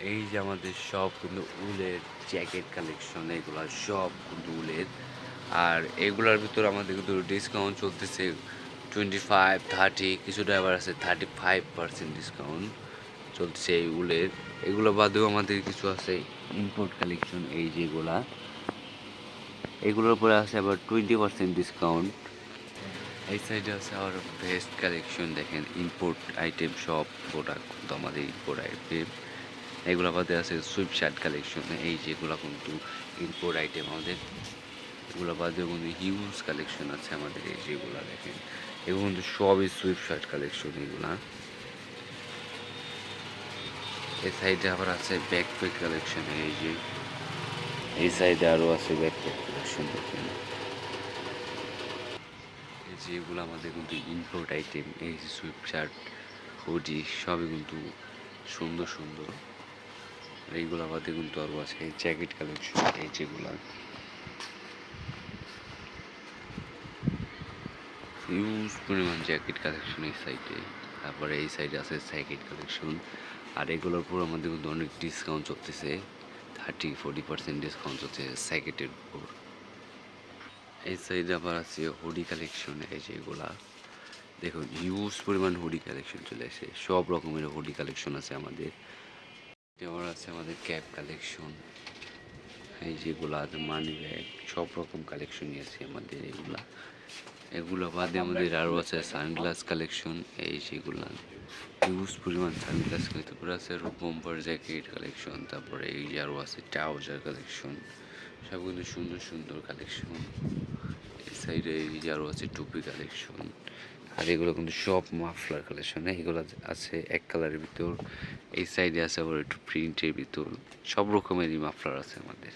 এই যে আমাদের সব কিন্তু উলের জ্যাকেট কালেকশন, এগুলা সব কিন্তু উলের। আর এগুলার ভিতর আমাদের কিন্তু ডিসকাউন্ট চলতেছে 25, 30, কিছুটা আবার আছে 35% ডিসকাউন্ট চলতেছে এই উলের। এগুলো বাদেও আমাদের কিছু আছে ইম্পোর্ট কালেকশন, এই যেগুলা এগুলোর উপরে আছে আবার 20% ডিসকাউন্ট। এই সাইডে আছে আবার ভেস্ট কালেকশন, দেখেন ইম্পোর্ট আইটেম সব প্রোডাক্ট কিন্তু আমাদের ইম্পোর্ট আইটেম। এগুলো বাদে আছে সুইপ শার্ট কালেকশন, এই যেগুলো কিন্তু ইম্পোর্ট আইটেম আমাদের। এগুলো বাদেও কিন্তু হিউজ কালেকশন আছে আমাদের, এই যেগুলো দেখেন এগুলো কিন্তু সবই সুইপ শার্ট কালেকশন এগুলা। এই সাইডে আবার আছে ব্যাকপ্যাক কালেকশন, এই যে এই সাইডে আরও আছে ব্যাকপ্যাক কালেকশন দেখেন। এই যে এগুলো আমাদের কিন্তু ইম্পোর্ট আইটেম, এই যে সুইপ শার্ট, হুডি সবই কিন্তু সুন্দর সুন্দর। এইগুলো বাদে কিন্তু আরও আছে জ্যাকেট কালেকশন, এই যেগুলা হিউজ পরিমাণ জ্যাকেট কালেকশন এই সাইডে। তারপরে এই সাইডে আছে জ্যাকেট কালেকশন। আর এগুলোর উপর আমাদের কিন্তু অনেক ডিসকাউন্ট চলতেছে, 30-40% ডিসকাউন্ট চলছে জ্যাকেটের উপর। এই সাইডে আবার আছে হুডি কালেকশন, এই যে এগুলা দেখুন হিউজ পরিমাণ হুডি কালেকশন চলে আসে, সব রকমের হুডি কালেকশন আছে আমাদের। আবার আছে আমাদের ক্যাপ কালেকশন, এই যেগুলো আছে মানি ব্যাগ, সব রকম কালেকশনই আছে আমাদের এগুলা। এগুলো বাদে আমাদের আরও আছে সানগ্লাস কালেকশন, এই যেগুলা হিউজ পরিমাণ সানগ্লাস, তারপরে আছে রূপম্পার জ্যাকেট কালেকশন, তারপরে এই যে আরও আছে ট্রাউজার কালেকশন, সব কিন্তু সুন্দর সুন্দর কালেকশন। এই সাইডে এই যে আরও আছে টুপি কালেকশন। আর এগুলো কিন্তু সব মাফলার কালেকশন, এগুলো আছে এক কালারের ভিতর। এই সাইডে আছে আবার একটু প্রিন্টের ভিতর, সব রকমেরই মাফলার আছে আমাদের।